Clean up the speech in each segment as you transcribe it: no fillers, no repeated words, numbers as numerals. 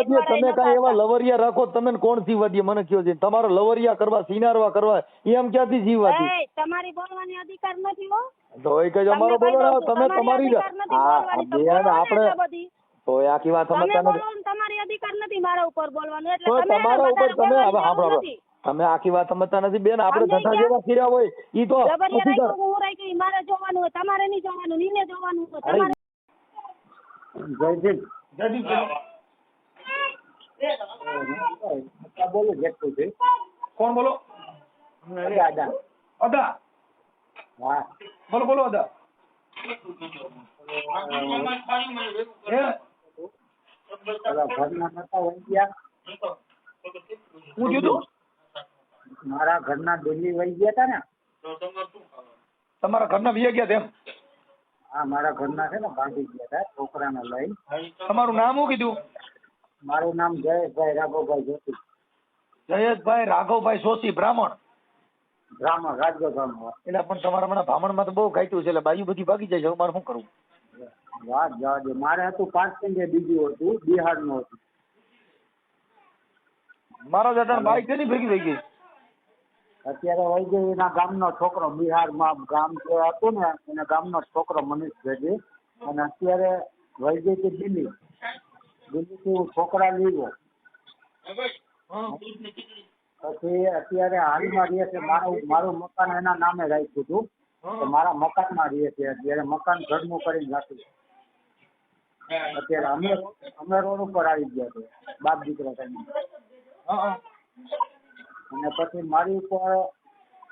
દે તમે કાંઈ એવા લવરિયા રાખો તમે કોણ જીવવા દે મને કયો છે તમારો લવરિયા કરવા સિનારવા કરવા એમ ક્યાંથી જીવવા દે તમારી બોલવાની અધિકાર નથી હો તો એ કઈ અમારો બોલવાનો તમે તમારી બેન આપણે તો આખી વાત સમજતા નથી તમારી અધિકાર નથી મારા ઉપર બોલવાનો એટલે તો તમારા ઉપર તમે હવે સાંભળો તમે આખી વાત સમજતા નથી બેન આપણે ધંધા જેવા ફર્યા હોય ઈ તો હું રાખી મારે જોવાનું હોય તમારે નહીં જોવાનું નીને જોવાનું હોય તમારે જયદીપ બોલો જેટલું છે કોણ બોલો અદા અદા હા બોલો બોલો અદા ઘરના નતા વહી ગયા હું કીધું મારા ઘરના દિલ્હી વહી ગયા હતા ને તમારા ઘરના વીએ ગયા તેમ હા મારા ઘરના છે ને ભાગી ગયા હતા છોકરાને લઈ તમારું નામ શું કીધું મારું નામ જયેશભાઈ રાઘવભાઈ જોશી જયેશભાઈ રાઘવભાઈ સોશી બ્રાહ્મણ રાજગઢ બ્રાહ્મણ એટલે પણ તમારા મને બ્રાહ્મણમાં તો બહુ ગાયતું છે એટલે બાજુ બધી ભાગી જાય છે મારે શું કરવું વાત જવા દે મારે હતું 5 કિંજે બીજું હતું બિહારનું હતું મારો જટાણ બાઈક છે ને ભેગી થઈ ગઈ અત્યારે વૈજય એના ગામનો છોકરો બિહારમાં ગામ જે હતું ને એના ગામનો છોકરો મનીષ ભેગી અને અત્યારે વૈજયથી દિલ્હીથી હું છોકરા લીધો પછી અત્યારે હાલમાં રહે છે મારું મકાન એના નામે રાખ્યું હતું તો મારા મકાનમાં રહે છે અત્યારે મકાન ઘરનું કરીને રાખ્યું અત્યારે અમે રોડ ઉપર આવી ગયા છે બાપ દીકરા કરીને અને પછી મારી ઉપર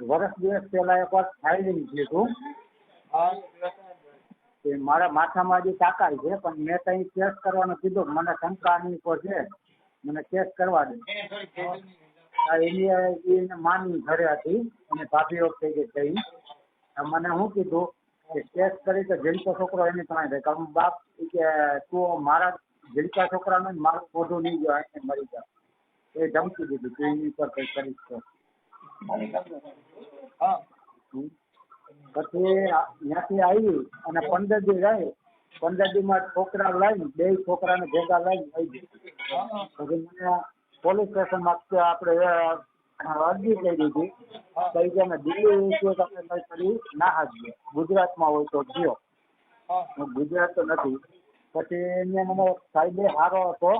વર્ષ દિવસ પહેલા એક વાર ફાઇલિંગ થયું હતું મારા માથામાં હજી તાકાઈ છે પણ મેં કઈ કેસ કરવાનું કીધું મને શંકાની ઉપર છે મને કેસ કરવા દે એને માની ઘરે હતી અને ભાભીઓ થઈ ગઈ થઈ મને શું કીધું કે કેસ કરી તો જીલકો છોકરો એની પાસે રહે કારણ બાપ કે તું મારા જીલકા છોકરાને મારું મોઢું નહીં ગયો એને મરી જાય એ ધમકી દીધી તું એની પર કઈ કરીશ તો પછી ત્યાંથી આવી અને 15 દી રહી 15 દીમાં છોકરા લઈને 2 છોકરાને ભેગા લઈને આવી ગઈ પછી મને પોલીસ સ્ટેશનમાં આપણે અરજી કરી દીધી કઈ કે અમે દિલ્હી તમે કરી ના હાજર ગુજરાતમાં હોય તો ગયો ગુજરાત તો નથી પછી એને મને સાહેબે સારો હતો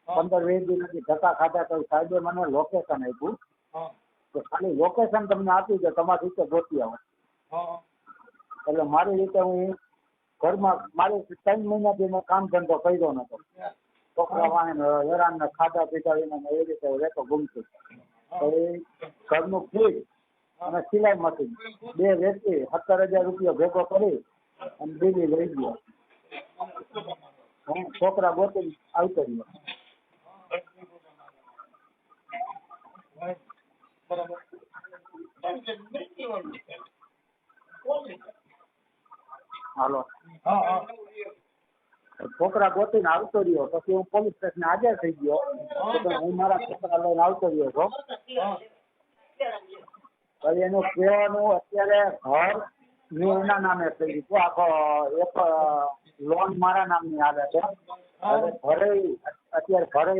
15-20 દી નથી ધક્કા ખાધા તો સાહેબે મને લોકેશન આપ્યું તો ખાલી લોકેશન તમને આપી દે તમારી રીતે ગોતી આવો એટલે મારી રીતે હું ઘરમાં મારે 3 મહિનાથી મેં કામ ધંધો કર્યો નતો છોકરા વાને હેરાન ને ખાધા પીધા વિના એ રીતે રહેતો ગુમતું તો એ ઘરનું ફ્રીજ અને સિલાઈ મશીન 2 વેચી 17,000 રૂપિયા ભેગો કરી અને દિલ્હી લઈ ગયો છોકરા ગોતી આવતો રહ્યો હાલો છોકરા ગોતીને આવતો રહ્યો પછી હું પોલીસ સ્ટેશન હાજર થઈ ગયો હું મારા છોકરા લઈને આવતો રહ્યો છો પછી એનું કહેવાનું અત્યારે ઘર મેં એના નામે થઈ ગયું આખો એક લોન મારા નામની આવે છે હવે ઘરે અત્યારે ઘરે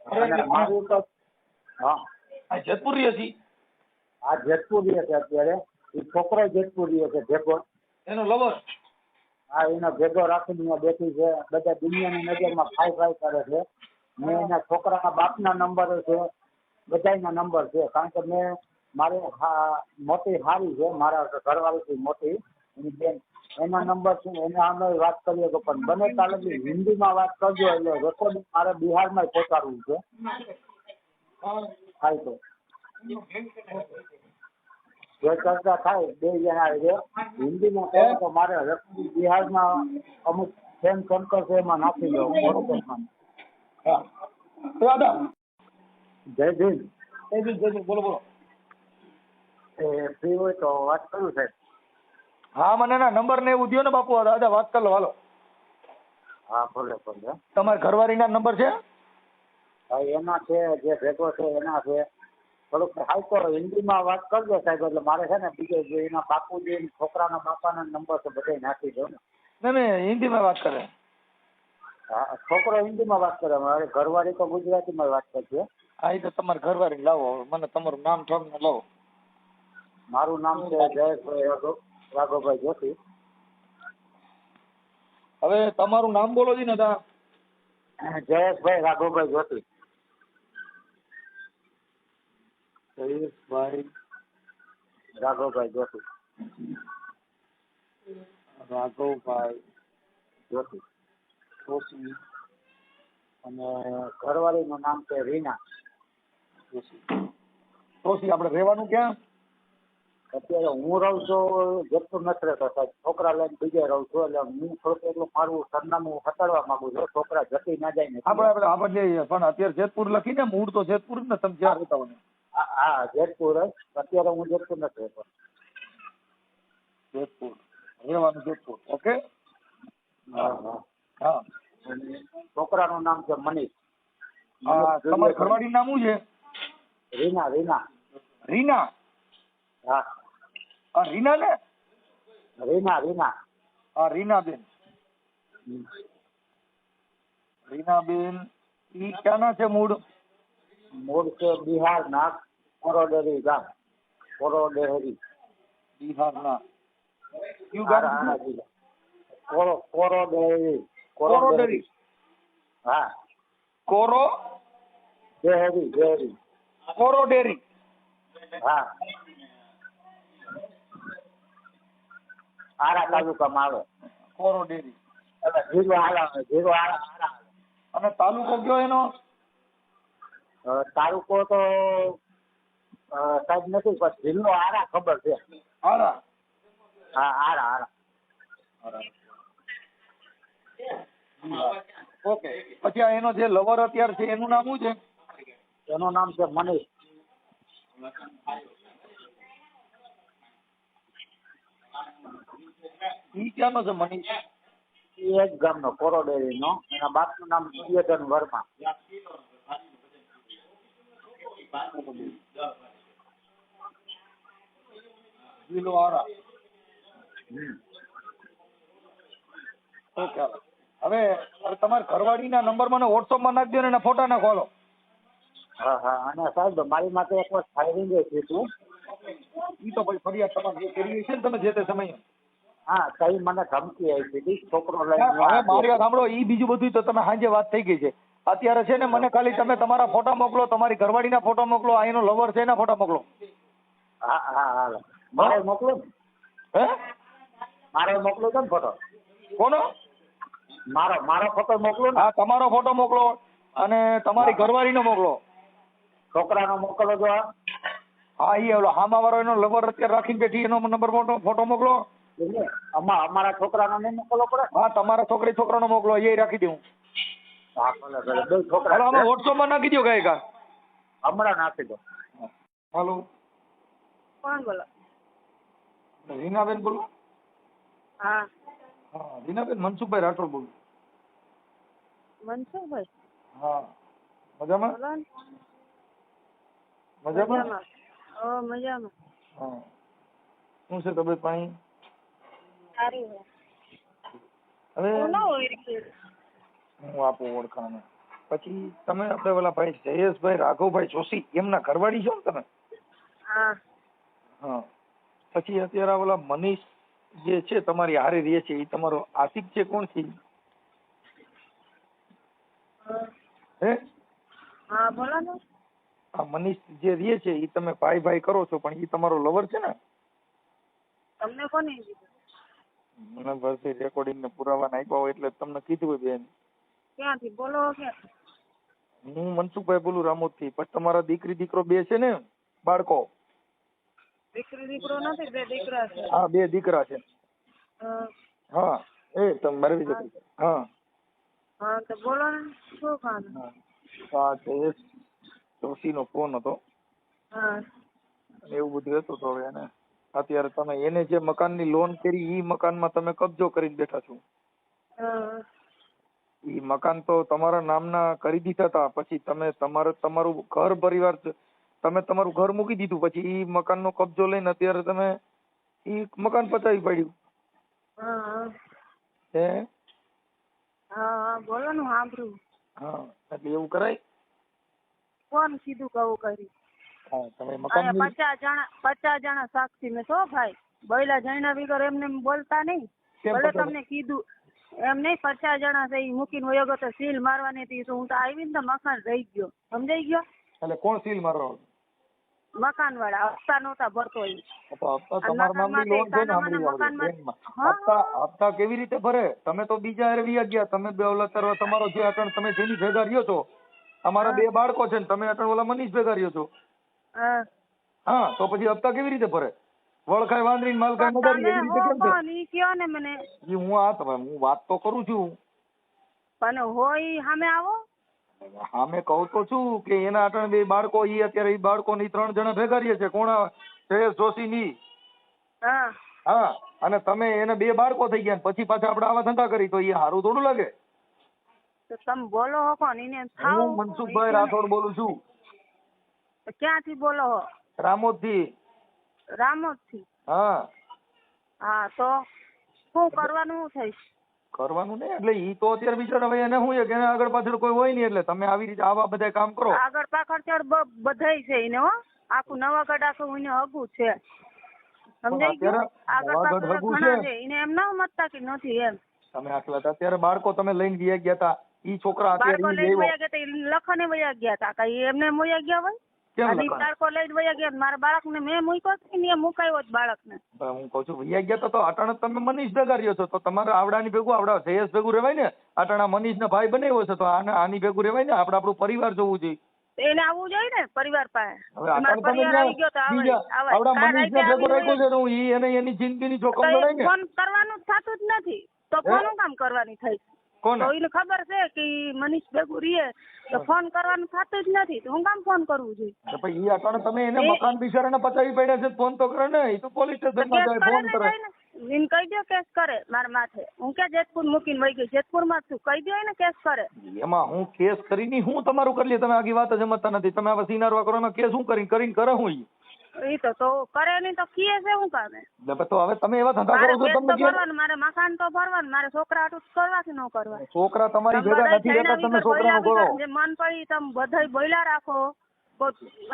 અને મારું તો હા જેતપુરી હતી આ જેતપુરી છે અત્યારે એ છોકરો જેતપુરી છે ભેગો એનો લવર હા એનો ભેગો રાખીને બેઠી છે બધા દુનિયાની નજરમાં ફાઈ કરે છે મેં એના છોકરાના બાપના નંબર છે બધાના નંબર છે કારણ કે મેં મારે મોટી હારી છે મારા ઘરવાળીથી મોટી એની બેન એના નંબર છે એને અમે વાત કરીએ તો પણ બને તાલે હિન્દીમાં વાત કરજો એટલે રેકોર્ડિંગ મારે બિહારમાં પહોંચાડવું છે થાય તો જે ચર્ચા થાય 2 જણા છે હિન્દીમાં કહે તો મારે રેકોર્ડિંગ બિહારમાં અમુક ફ્રેન્ડ સર્કલ છે એમાં નાખી દો જય ભીમ બોલો બોલો એ ફ્રી હોય તો વાત કરું સાહેબ હા મને ના નંબર ને એવું દો ને બાપુ દાદા વાત કરી લો હાલો હા ભલે ભલે તમારા ઘરવાળીના નંબર છે હા એના છે જે ભેગો છે એના છે થોડુંક હાલ તો હિન્દીમાં વાત કરજો સાહેબ એટલે મારે છે ને બીજે જે એના બાપુજી છોકરાના બાપાના નંબર છે બધા નાખી દો ને નહીં હિન્દીમાં વાત કરે હા, છોકરો હિન્દીમાં વાત કરે, મારી ઘરવાળી તો ગુજરાતીમાં વાત કરશે. હા એ તો તમારે ઘરવાળી લાવો, હવે મને તમારું નામ ઠામ લાવો. મારું નામ છે જયેશભાઈ રાઘવભાઈ જોશી. હવે તમારું નામ બોલો જી ને તા. જયેશભાઈ રાઘવભાઈ જોશી. જયેશભાઈ રાઘવભાઈ જોશી. રાઘવભાઈ જોશી. જોશી. અને ઘરવાળીનું નામ છે રીના. જોશી. જોશી આપણે રહેવાનું ક્યાં? અત્યારે હું રહું છું જેતપુર નથી રહેતો સાહેબ, છોકરા લઈને બીજે રહું છું, એટલે હું થોડુંક એટલું મારું સરનામું હટાડવા માંગુ છું, છોકરા જતી ના જાય ને. આપણે પણ અત્યારે જેતપુર લખીને મૂળ તો જેતપુર જ ને, તમે ક્યાં રહેતા હોય? હા, જેતપુર જ. અત્યારે હું જેતપુર નથી રહેતો. જેતપુર રહેવાનું, જેતપુર. ઓકે. હા હા. હા. અને છોકરાનું નામ છે મનીષ. હા, તમારી ઘરવાળીનું નામ શું છે? રીના. રીના. રીના. હા, હા રીના ને? રીના. રીના. હા રીનાબેન. રીનાબેન ઈ ક્યાંના છે મૂળ? મૂળ છે બિહારના કોરોડેરી ગામ. કોરોડેરી. બિહારના કયું ગામ હારા કીધું? જિલ્લા. કોરોડેરી. કોરોડેરી. હા. કોરો ડેરી. કોરોડેરી. હા. આરા તાલુકામાં આવે. કોરોડેરી. એટલે જીરો આરા. અને તાલુકો કયો એનો? તાલુકો તો સાહેબ નથી, પણ જિલ્લો આરા ખબર છે. આરા. હા, આરા. ઓકે. પછી આ એનો જે લવર અત્યારે છે એનું નામ શું છે? એનું નામ છે મનીષ. ઈ ક્યાંનો છે મનીષ? એ જ ગામનો કોરોડેરીનો. એના બાપનું નામ સુર્યધન વર્મા. જિલ્લો આરા. ઓકે. હવે તમારા ઘરવાળીના નંબર મને વોટ્સઅપમાં નાખી દો ને એના ફોટા નાખો. હાલો. હા હા. અને સાહેબ મારી માટે એક વાર ફાયરિંગ થયું. ઈ તો પછી ફરિયાદ તમારે જે કરવી છે ને તમે જે તે સમયે. હા, કઈ મને ધમકી આવી હતી, છોકરો હવે લઈને મારી વાત સાંભળો, ઈ બીજું બધું તો તમે સાંજે વાત થઈ ગઈ છે. અત્યારે છે ને મને ખાલી તમે તમારા ફોટા મોકલો, તમારી ઘરવાળીના ફોટા મોકલો, આ એનો લવર છે એના ફોટા મોકલો. હા હા હા. મારે મોકલો ને. હે? મારે મોકલો છે ને ફોટો. કોનો? મારો ફોટો મોકલો ને. હા, તમારો ફોટો મોકલો અને તમારી ઘરવાળીનો મોકલો. છોકરાનો મોકલો જો. હા, ઈ ઓલો હામા વાળો એનો લવર અત્યારે રાખીને બેઠી એનો નંબર ફોટો મોકલો. અમારા છોકરાનો નહીં મોકલવો પડે. હા, તમારા છોકરાનો મોકલો, એ રાખી દઉં. હા, ભલે. બે છોકરા હાલો, આમાં વોટ્સઅપમાં નાખી દો કઈ કા. હમણાં નાખી દો. હાલો. કોણ બોલો? રીનાબેન બોલો. હા, હા, રીનાબેન મનસુખભાઈ રાઠોડ બોલું. મનસુખભાઈ. હા, મજામાં? બોલો ને. મજામાં? મજામાં. હા. શું છે તબિયત પાણી? સારું છે. હવે હું ન હોય કે હું આપું ઓળખાણ. પછી તમે આપણે ઓલા ભાઈ જયેશભાઈ રાઘવભાઈ જોશી એમના ઘરવાળી છો ને તમે? હા. હા. પછી અત્યારે ઓલા મનીષ જે છે તમારી હારે રહે છે એ તમારો આશિક છે, કોણ છે? હે? હા, બોલો ને. આ મનીષ જે રહે છે એ તમે ભાઈ કરો છો, પણ એ તમારો લવર છે ને? તમને કોને કીધું? મને બસ રેકોર્ડિંગ ને પુરાવા નાખ્યા હોય એટલે તમને કીધું હોય બેન. ક્યાંથી બોલો? ક્યાં? હું મનસુખભાઈ બોલું રામોદ થી. પછી તમારા દીકરી દીકરો બે છે ને બાળકો? દીકરી દીકરો નથી, બે દીકરા છે. હા, બે દીકરા છે. હા. હા, એ તમે મારી દીકરી. હા હા, તો બોલો ને. શું કામ? હા, જયેશ જોશીનો ફોન હતો. હા. એવું બધું હતું તો હવે એને અત્યારે તમે એને જે મકાનની લોન કરી એ મકાનમાં તમે કબજો કરીને બેઠા છો. હા. એ મકાન તો તમારા નામના કરી દીધા હતા, પછી તમે તમારું ઘર પરિવાર તમે તમારું ઘર મૂકી દીધું, પછી એ મકાનનો કબજો લઈને અત્યારે તમે એ મકાન પચાવી પાડ્યું. હા. હે? હા બોલો ને સાંભળું. હા એટલે એવું કરાય. કોણ કીધું કહું કરી? હા તમે મકાન અહીંયા 50 જણા સાક્ષી મેં છો ભાઈ. બૈલા જણા વગર એમને બોલતા નહીં. કેમ ભલે 50? તમને કીધું એમ નહીં. 50 જણા છે ઈ મૂકીને વયો ગયો તો સીલ મારવાની હતી તો હું તો આવી ને તો મકાન રહી ગયો. સમજાઈ ગયો? એટલે કોણ સીલ મારવા? મકાન વાળા હપ્તા નહોતા ભરતો ઈ. હપ્તા તમારા નામની લોન છે ને હપ્તા કેવી રીતે ભરે? તમે તો બીજા હારે વ્યા ગયા. તમે બે ઓલા તમારો જે અટણ તમે જેની ભેગા રહ્યો છો, અમારા 2 બાળકો છે ને તમે અટણ ઓલા મનીષ ભેગા રહ્યો છો. હા તો પછી હપ્તા કેવી રીતે ભરે? વળખાય વાંદરી માલખાય મદારી એવી રીતે કેમ છે? ઈ કયો ને મને. હું વાત તો કરું છું. પણ હોય સામે આવો. હા મેં કહું તો છું કે એના અટણ 2 બાળકો ઈ અત્યારે ઈ બાળકો ની 3 જણા ભેગા રહીએ છે. કોણ? જયેશ જોશી ની. હા અને તમે એને 2 બાળકો થઈ ગયા પછી પાછા આપણે આવા ધંધા કરી તો એ સારું થોડું લાગે? તો તમે બોલો હો કોણ? એને હું મનસુખભાઈ રાઠોડ બોલું છું. ક્યાંથી બોલો હો? રામોદ થી. રામોદ થી? હા તો શું કરવાનું થઈશ? કરવાનું નહીં એટલે ઈ તો અત્યારે બિચારા ભાઈ એને શું છે કે આગળ પાછળ કોઈ હોય નહીં એટલે તમે આવી રીતે આવા બધા કામ કરો. આગળ પાછળ ચડ બધાય છે એને હો. આખું નવાગઢ આખું એને હગું છે. સમજાઈ ગયું? આગળ પાછળ ઘણા છે એને એમ ના મતતા કે નથી એમ. તમે આટલા અત્યારે બાળકો તમે લઈને વયા ગયા હતા ઈ છોકરા બાળકો લઈને વયા ગયા હતા લખને વયા ગયા હતા કઈ એમને વયા ગયા હોય? બાળકો લઈને વયા ગયા. મારા બાળકને મેં મૂક્યો ને એ મુકાયો જ બાળકને. હું કઉ છું વયા ગયા તો અટાણે તમે મનીષ ભેગા રહ્યો છો તો તમારે આવડાની ભેગું આવડા જયેશ ભેગું રેવાય ને. અટાણા મનીષ ને ભાઈ બનાવ્યો છે તો આની ભેગું રેવાય ને. આપણે આપણું પરિવાર જોવું જોઈએ. એને આવવું જોઈએ ને પરિવાર પાસે. આવડા મનીષ ને ભેગું રાખ્યો છે ઈ એને એની જિંદગીની જોખમ લડાય ને. ફોન કરવાનું થતું જ નથી તો કોનું કામ કરવાની થઈ? કોને? તો એને ખબર છે કે મનીષ ભેગું રહીએ તો ફોન કરવાનું થતું જ નથી તો હું કામ ફોન કરવું જોઈએ? પછી ઈ અટાણે તમે એને મકાન બિચારાને પચાવી પડ્યા છે ફોન તો કરે ને. ઈ તો પોલીસ સ્ટેશનમાં જાય ફોન કરે. એને કહી દો કેસ કરે મારા માથે. હું ક્યાં જેતપુર મૂકીને વહી ગઈ? જેતપુર માં છું. કહી દો એને કેસ કરે. એમાં હું કેસ કરીને હું તમારું કરી લે? તમે આગી વાત જ સમજતા નથી. તમે આ સિનારવા કરો એમાં કેસ હું કરીને કરે હું ઈ? ઈ તો કરે નહીં તો કીએ છે હું કામે? તો હવે તમે એવા ધંધા કરો છો તમને ભરવાનું મારે મકાન તો ભરવાનું મારે છોકરા આટું કરવા કે ન કરવા? છોકરા તમારી ભેગા નથી રહેતા તમે છોકરાનું કરો. જે મન પડી તમે બધાય બોયલા રાખો.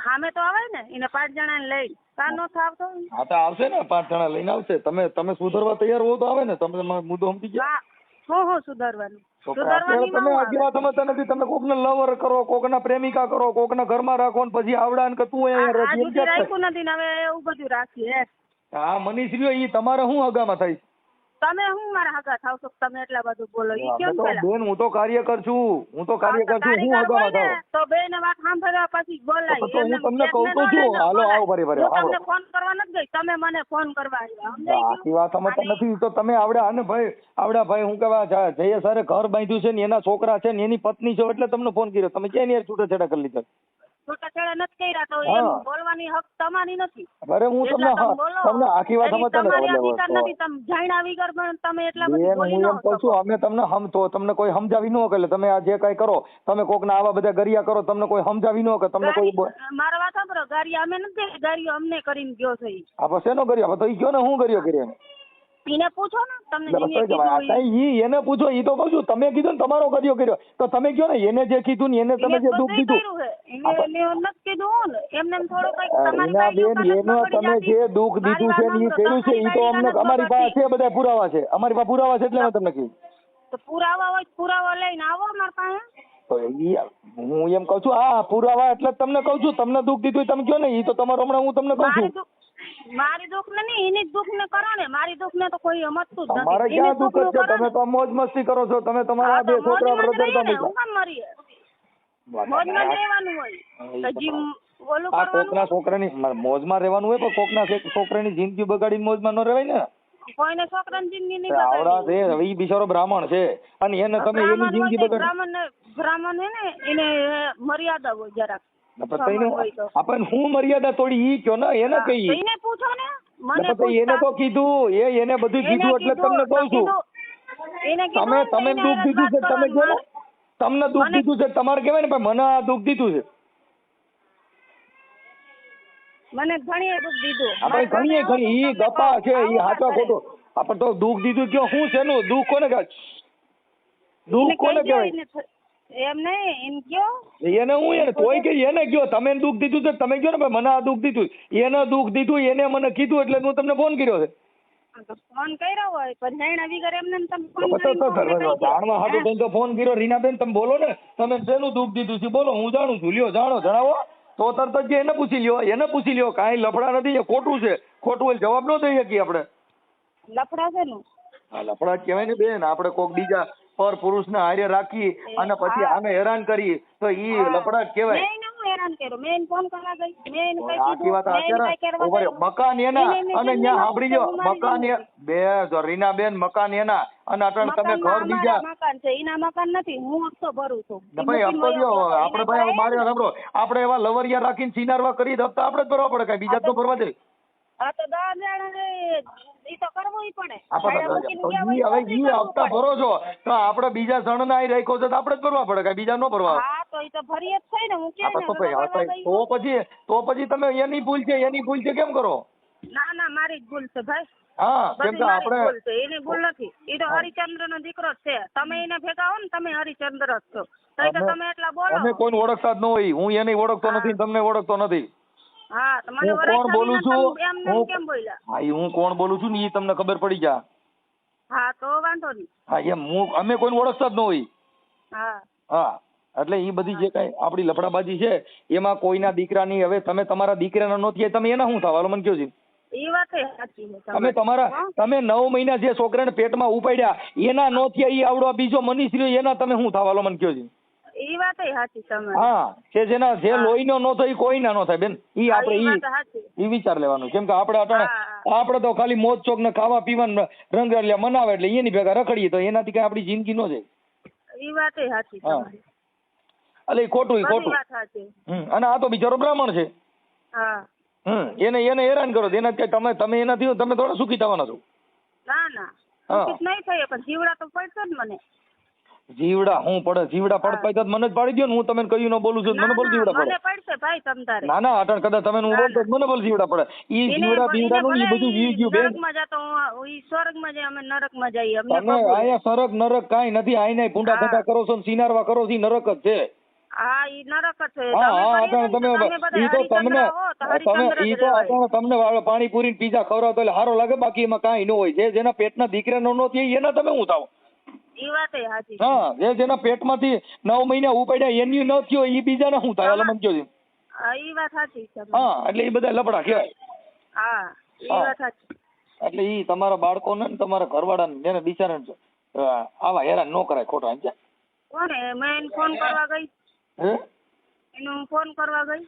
સામે તો આવે ને એને 5 જણાને લઈ કાં નો થાવતો? હા તો આવશે ને 5 જણા લઈને આવશે. તમે સુધરવા તૈયાર હો તો આવે ને. તમે મુદ્દો સમજી ગયા? હું સુધરવાનું? તમે આગી વાત સમજતા નથી. તમે કોકને લવર કરો, કોકના પ્રેમિકા કરો, કોકના ઘરમાં રાખો ને પછી આવડા ને કે તું અહીંયા રાખ્યું નથી ને હવે એવું બધું રાખીએ. હા મનીષ રહ્યો ઈ તમારે શું હગામાં થાય? તમે હું મારા હગા થાવ છો? તમે એટલા બધું બોલો. ઈ કેમ પેલા? બેન હું તો કાર્યકર છું. હું હગામાં થાવ તો બેને વાત સાંભળવા પછી બોલાય. તો હું તમને કહું તો છું. હાલો આવો ફરી તમને ફોન કરવા નથી ગઈ. તમે મને ફોન કરવા આવ્યા. આખી વાત સમજતા નથી તો તમે આવડા ને ભાઈ આવડા ભાઈ હું કહેવા જઈએ સારે ઘર બાંધ્યું છે ને એના છોકરા છે ને એની પત્ની છે એટલે તમને ફોન કર્યો. તમે ક્યાં યાર છૂટાછેડા કરી લીધા? છૂટાછેડા નથી કર્યા તો એમ બોલવાની હક તમારી નથી. અરે હું તમને આખી વાત સમજતા નથી. તમે જાણ્યા વગર પણ તમે એટલા બધું બોલી ન કહું છું. અમે તમને કોઈ સમજાવી ન કે તમે આ જે કઈ કરો તમે કોકના આવા બધા ગરિયા કરો તમને કોઈ સમજાવી ન કે તમને કોઈ મારા વાત સાંભળો. ગારિયા અમે નથી. ગારિયો અમને કરીને ગયો છે. આ બસ એનો કર્યો. હવે તો ઈ કયો ને હું કર્યો કર્યો એને પૂછો ને તમને એને પૂછો. ઈ તો કહું છું તમે કીધું ને તમારો કર્યો તો તમે કયો ને એને જે કીધું ને એને તમે જે દુઃખ દીધું તમે જે દુઃખ દીધું છે ને એ કર્યું છે ઈ તો અમને અમારી પાસે છે બધા પુરાવા છે. અમારી પાસે પુરાવા છે એટલે મેં તમને કીધું. તો પુરાવા હોય પુરાવા લઈને આવો મારા પાસે. તો હું એમ કઉ છું હા પુરાવા એટલે તમને કઉ છું. તમને દુઃખ દીધું તમે કયો ને ઈ તો તમારો હમણાં હું તમને કઉ છું. મારી દુઃખ ને નહીં એની દુઃખ ને કરો ને. મારી દુઃખ ને તો કોઈ સમજતું જ નથી. તમારે ક્યાં દુઃખ છે? તમે તો મોજ મસ્તી કરો છો. તમે તમારા 2 છોકરા રગડતા નથી. હું કામ મરીએ? મોજમાં રહેવાનું હોય. હજી ઓલું કરવાનું. કોકના છોકરાની મોજમાં રહેવાનું હોય પણ કોકના છોકરાની જિંદગી બગાડીને મોજમાં ન રહેવાય ને. કોઈને છોકરાની જિંદગી નહીં આવડા છે. હવે ઈ બિચારો બ્રાહ્મણ છે અને એને તમે એની જિંદગી બગાડી. બ્રાહ્મણ હે ને એને મર્યાદા હોય જરાક. આપણે હું મર્યાદા તોડી ઈ કયો ને એને કઈ. એને પૂછો ને મને. એને તો કીધું એને બધું કીધું એટલે તમને કહું છું. તમે દુઃખ દીધું છે તમે કહો ને. તમને દુઃખ દીધું છે તમારે કહેવાય ને પણ મને આ દુઃખ દીધું છે. મને ઘણી દુઃખ દીધું. આપણે ઘણી ઈ ગપા છે ઈ હાચા ખોટો. આપણે તો દુઃખ દીધું કયો શું છે નું દુઃખ કોને કહે? દુઃખ કોને કહેવાય? એમ નહીં એમ કયો એને હું એને તોય કે એને કયો તમે દુઃખ દીધું છે તમે કયો ને ભાઈ મને આ દુઃખ દીધું, એને દુઃખ દીધું એને મને કીધું એટલે હું તમને ફોન કર્યો છે. ફોન કર્યો હોય પણ જાણ્યા વગર એમને તમે ફોન તો કરીને જાણવા હાટું થઈને તો ફોન કર્યો. રીનાબેન તમે બોલો ને, તમે શેનું દુઃખ દીધું છે બોલો, હું જાણું છું. લ્યો જાણો જણાવો તો તરત જ એને પૂછી લ્યો, એને પૂછી લ્યો. કાંઈ લફડા નથી, એ ખોટું છે. ખોટું હોય જવાબ ન દઈ શકીએ આપણે. લફડા છે ને હા લફડા જ કહેવાય ને બેન. આપણે કોક બીજા પર પુરુષને હારે રાખી અને પછી આને હેરાન કરી તો ઈ લફડા જ કહેવાય. મેં હું હેરાન કર્યો, મેં ફોન કરવા ગઈ, મેં કઈ આખી વાત અત્યારે કીધું મકાન એના અને ત્યાં સાંભળી ગયો મકાન બે જો રીનાબેન મકાન એના અને અટણ તમે ઘર બીજા મકાન છે એના મકાન નથી, હું હપ્તો ભરું છું. ભાઈ હપ્તો જો આપણે ભાઈ મારે સાંભળો આપણે એવા લવરિયા રાખીને સિનારવા કરી હપ્તા આપણે જ ભરવા પડે, કઈ બીજા તો ભરવા દે. હા તો 10 જણા ઈ તો કરવું પડે. હવે ઈ હપ્તા ભરો છો તો આપણે બીજા સણ ના રાખ્યો છે તો આપણે જ ભરવા પડે, કઈ બીજા ન ભરવા. હા તો ઈ તો ભરીએ જ થાય ને. હું કે તો પછી તમે એની ભૂલ છે કેમ કરો? ના મારી જ ભૂલ છે ભાઈ. હા કેમ કે આપણે એની ભૂલ નથી, ઈ તો હરિચંદ્ર નો દીકરો જ છે. તમે એને ભેગા હો ને તમે હરિચંદ્ર જ છો તો તમે એટલા બોલો. અમે કોઈને ઓળખતા જ ન હોય, હું એને ઓળખતો નથી તમને ઓળખતો નથી. હા તો મને કોણ બોલું છું એમ કેમ બોલ્યા? હા હું કોણ બોલું છું ને એ તમને ખબર પડી જા. હા તો વાંધો નહીં. હા એમ અમે કોઈને ઓળખતા જ ન હોય. હા હા એટલે એ બધી જે કઈ આપડી લફડાબાજી છે એમાં કોઈના દીકરાની, હવે તમે તમારા દીકરાના નો થયા તમે એના શું થવા મને કયો છે? એ વાત સાચી છે. તમે 9 મહિના જે છોકરાને પેટમાં ઉપાડ્યા એના નો થયા, ઈ આવડો બીજો મનીષ રહ્યો એના તમે શું થવા મને કયો છે? ઈ વાત સાચી તમારી. હા કે જેના જે લોહીનો નો થાય કોઈના નો થાય બેન. ઈ આપણે ઈ વિચાર લેવાનું. કેમ કે આપણે અટાણે આપણે તો ખાલી મોજ ચોક ને ખાવા પીવાનું રંગ મનાવે એટલે એની ભેગા રખડીએ તો એનાથી કઈ આપણી જિંદગી નો જાય. ઈ વાત સાચી તમારી. એટલે ખોટું અને આ તો બિચારો બ્રાહ્મણ છે. એને હેરાન કરો એના તમે એનાથી તમે થોડા સુખી થવાના છો. ના નહીં થાય પણ જીવડા તો પડશે જ મને. જીવડા હું પડે? જીવડા પડતા તો મને જ પાડી દો ને. હું તમને કહ્યું ન બોલું છું મને બોલ જીવડા પડે. મને પડશે ભાઈ તમ તારે. ના અટણ કદાચ તમે હું બોલતો મને બોલ જીવડા પડે. ઈ જીવડા બીવડાનું ઈ બધું વી ગયું બેન. નરકમાં જાતો ઈ સ્વર્ગમાં જાય, અમે નરકમાં જઈએ. અમને તમે આયા સરક નરક કાઈ નથી. આઈને ભૂંડા ધંધા કરો છો ને સિનારવા કરો છો, નરક જ છે. હા ઈ નરક જ છે. તમને પાણીપુરી પીઝા ખવડાવતો એટલે સારો લાગે, બાકી એમાં કાંઈ ન હોય. જેના પેટના દીકરા નો થાય એના તમે હું થાવ? ઈ વાત સાચી. હા જેના પેટમાંથી 9 મહિના ઉપાડ્યા એની ન થયો ઈ બીજાને શું થાય? મને કયો છે? ઈ વાત સાચી છે. હા એટલે એ બધા લફડા કહેવાય. હા ઈ વાત સાચી. એટલે ઈ તમારા બાળકોને ને તમારા ઘરવાળાને જેને બિચારાને આવા હેરાન ન કરાય ખોટા. સમજ્યા? કોને? મેં ફોન કરવા ગઈ. એનું ફોન કરવા ગઈ.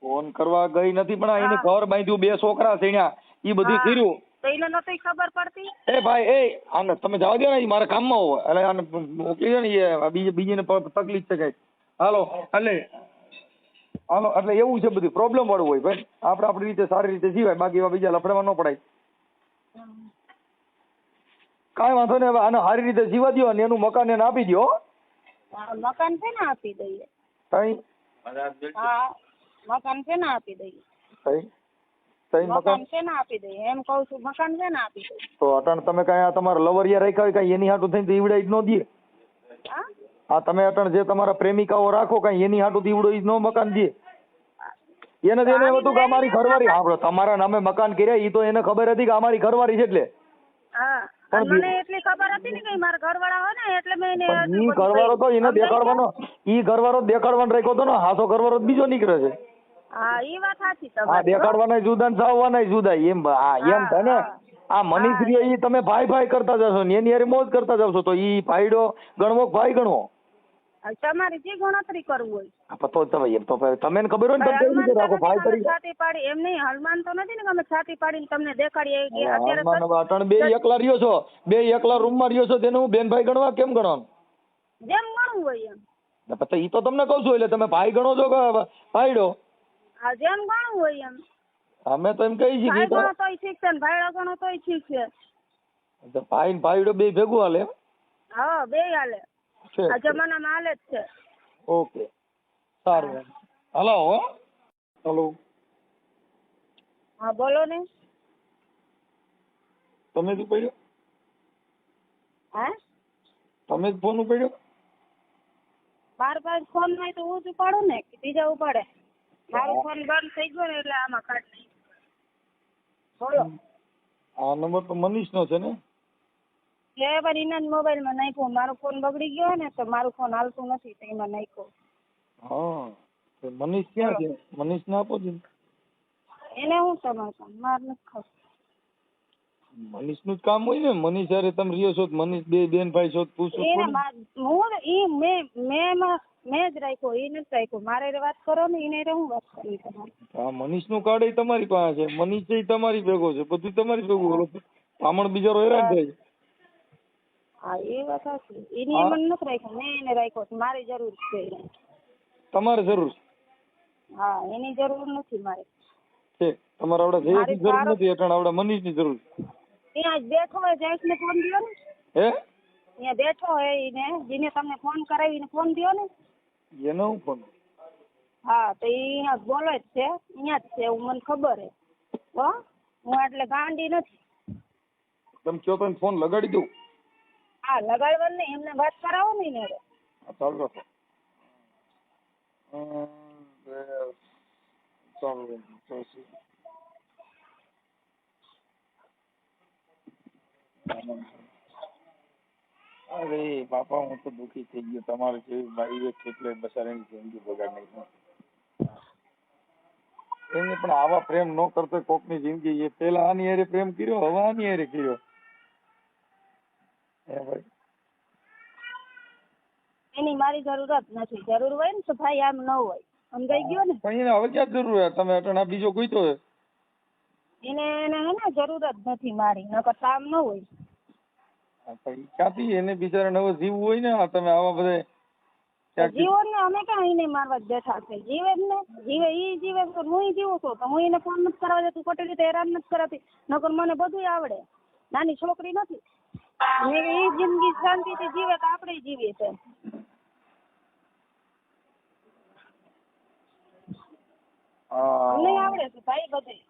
ફોન કરવા ગઈ નથી પણ એને ઘર બાંધ્યું, 2 છોકરા થયા, ઈ બધું કર્યું તો એને નતી ખબર પડતી. એ ભાઈ આને તમે જવા દો ને, મારા કામમાં હોય એટલે આને મોકલી દો ને. એ બીજીને તકલીફ છે કઈ. હાલો એટલે એવું છે બધું પ્રોબ્લેમ વાળું હોય ભાઈ. આપણે આપણી રીતે સારી રીતે જીવાય, બાકી એવા બીજા લફડામાં ન પડાય. કાંઈ વાંધો નહીં. હવે આને સારી રીતે જીવા દો અને એનું મકાન એને આપી દો. મકાન છે ને આપી દઈએ. કઈ મકાન છે ને આપી દઈએ. મકાન છે ને આપી દઈએ એમ કહું છું. મકાન છે ને આપી દઈએ. તો અટણ તમે કઈ તમારા લવરિયા રાખ્યા હોય કઈ એની હાટું થઈને ઈવડાઈ જ ન દે. હા તમે અટણ જે તમારા પ્રેમિકાઓ રાખો કઈ એની હાટું ઈવડો જ ન મકાન દે. એને તો એને હતું કે અમારી ઘરવાળી. હા તમારા નામે મકાન કર્યા ઈ તો એને ખબર હતી કે અમારી ઘરવાળી છે એટલે. મને એટલી ખબર હતી ને કે મારા ઘરવાળા હોય ને એટલે મેં એને. ઈ ઘરવાળો તો એને દેખાડવાનો, ઈ ઘરવાળો દેખાડવાનો રાખ્યો હતો ને. હાસો ઘરવાળો બીજો નીકળે છે. હા ઈ વાત સાચી તમારી. હા દેખાડવાના જુદા ને સાવવાના જુદા. એમ એમ થાય ને. આ મનીષ ઈ તમે ભાઈ કરતા જશો ને એની હારે મોજ કરતા જશો તો ઈ ભાઈડો ગણવો ભાઈ ગણવો. તમારી જે ગણતરી કરવું હોય તો તમે એમ તો તમને ખબર હોય ને તમે કેવી રીતે રાખો ભાઈ તરીકે. છાતી પાડી એમ નહીં. હલમાન તો નથી ને કે અમે છાતી પાડીને તમને દેખાડીએ. અત્યારે 2 એકલા રહ્યો છો, 2 એકલા રૂમમાં રહ્યો છો, તેને હું બેન ભાઈ ગણવા કેમ ગણવાનું? જેમ ગણવું હોય એમ. પછી ઈ તો તમને કહું છું એટલે તમે ભાઈ ગણો છો કે ભાઈડો? હા જેમ ગણવું હોય એમ. અમે તો એમ કહી છીએ ભાઈ ગણો તોય ઠીક છે ને ભાઈડો ગણો તોય ઠીક છે. ભાઈ ને ભાઈડો બે ભેગું હાલે? હા બે હાલે. આ જમાનામાં હાલે જ છે. ઓકે સારું. હલો હા બોલો ને. તમે શું પડ્યો? હા તમે જ ફોન ઉપાડ્યો? મારા પાસે ફોન હોય તો હું જ ઉપાડું ને કે બીજા ઉપાડે? મારો ફોન બંધ થઈ ગયો ને એટલે આમાં કાઢ નહીં. બોલો. આ નંબર તો મનીષનો છે ને? એ પણ એના જ મોબાઈલમાં નાખ્યો. મારો ફોન બગડી ગયો ને તો મારું ફોન હાલતું નથી તો એમાં નાખ્યો. હા તો મનીષ ક્યાં છે? મનીષને આપો છો. એને હું સમાચાર માર નથી ખબર. મનીષનું જ કામ હોય ને. મનીષ હારે તમે રહ્યો છો, મનીષ બે બેન ભાઈ છો, પૂછો એને મેં જ રાખ્યો, એ નથી રાખ્યો. મારે વાત કરો ને એને હું વાત કરવી તમારે? હા મનીષનું કાર્ડ એ તમારી પાસે છે, મનીષ એ તમારી ભેગો છે, બધું તમારી ભેગું. બ્રાહ્મણ બિચારો હેરાન થાય છે. હા એ વાત સાચી. એને મને નથી રાખ્યો, મેં એને રાખ્યો. મારી જરૂર છે. તમારે જરૂર છે? હા એની જરૂર નથી મારે. છે તમારે આવડે જયેશની જરૂર નથી, એટલે આવડે મનીષની જરૂર છે. ત્યાં બેઠો હોય જયેશને ફોન દો ને. હે? ત્યાં બેઠો હોય એને જેને તમને ફોન કરાવીને ફોન દો ને. એનો હું ફોન? હા તો અહીંયા બોલે જ છે, અહીંયા જ છે એવું મને ખબર હે. હો હું એટલે ગાંડી નથી. તમે કયો તો ફોન લગાડી દઉં? હા લગાડવાનું ને, એમને વાત કરાવો ને એને. ચાલુ રાખો. અરે બાપા હું તો દુઃખી થઈ ગયો. તમારે જેવી બાઈ એટલે બસારાની જિંદગી બગાડ નહીં. એને પણ આવા પ્રેમ ન કરતો કોકની જિંદગી. એ પેલા આની હારે પ્રેમ કર્યો, હવે આની હારે કર્યો. હે ભાઈ એની મારી જરૂરત નથી. જરૂર હોય ને તો ભાઈ આમ ન હોય. સમજાઈ ગયો ને? પણ એને હવે ક્યાં જરૂર હે? તમે અટણ આ બીજો કોઈ તો એને હે ને જરૂર જ નથી મારી, નકર કામ ન હોય. ક્યાંથી એને બિચારાને હવે જીવવું હોય ને. તમે આવા બધા જીવો ને, અમે ક્યાં એને મારવા જ બેઠા છે? જીવે જ ને, જીવે ઈ જીવે તો હું જીવું છું. તો હું એને ફોન નથી કરાવવા દેતી, ખોટી રીતે હેરાન નથી કરાતી. નકર મને બધું આવડે. નાની છોકરી નથી. ઈ જિંદગી શાંતિથી જીવે તો આપણે જીવીએ છે. નહીં આવડે છે ભાઈ બધું.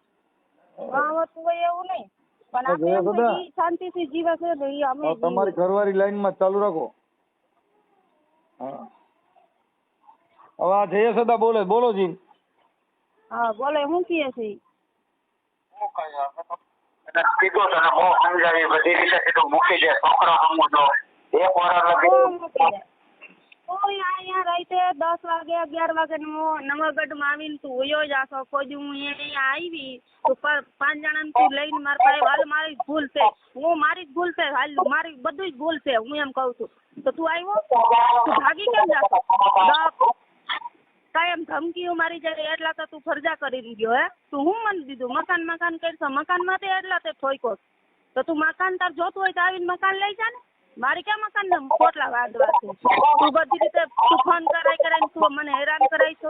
આવડતું હોય એવું નહીં, પણ આપણે શાંતિથી જીવે છે ને ઈ અમે. તમારી ઘરવાળી લાઈનમાં ચાલુ રાખો. હા હવે આ જય સદા બોલે. બોલો જી. હા બોલે. શું કહે છે? કીધું તને બહુ સમજાવી બધી રીતે કીધું મૂકી દે છોકરા સમજો એક વાર કોઈ અહીંયા રાતે 10 વાગે 11 વાગે નવાગઢમાં આવીને તું હોયો જ આખો કોઈ હું અહીંયા આવી તો 5 જણાને તું લઈને મારા પાસે હાલ મારી જ ભૂલ છે. હું મારી જ ભૂલ છે. હાલ મારી બધું જ ભૂલ છે. હું એમ કહું છું તો તું આવ્યો તું ભાગી કેમ જાતો? કાયમ ધમકીઓ મારી જાય એટલા તો તું ફરજા કરી ગયો. હે તું હું મને દીધું મકાન કરશો? મકાનમાં તે એટલા તે ઠોકો તો તું મકાન તાર જોતું હોય તો આવીને મકાન લઈ જા ને. મારી ક્યાં મકાન ને પોટલા વાદવા છે? તું બધી રીતે તું ફોન કરાય તું મને હેરાન કરાય છો.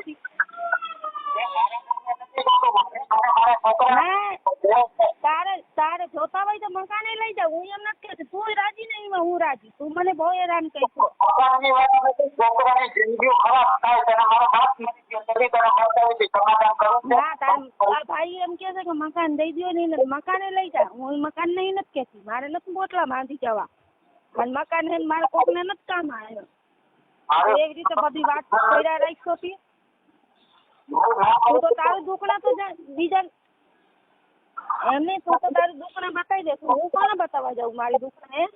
તારે જોતા હોય તો મકાને લઈ જાવ. હું એમ નથી કહેતી તું રાજી નહીં હું રાજી. તું મને બહુ હેરાન કરી છો. ભાઈ એમ કે છે કે મકાન દઈ દો ને મકાને લઈ જા. હું મકાન નહીં નથી કહેતી. મારે નથી પોટલા બાંધી જવા. અને મકાન હે મારે કોકને નથી કામ આવ્યો. એવી રીતે બધી વાત કર્યા રાખશો. તું તો તારું દુખણા તો બીજા એમને તું તો તારું દુખણા બતાવી દેશો. હું કોને બતાવવા જાઉં મારી દુખણા?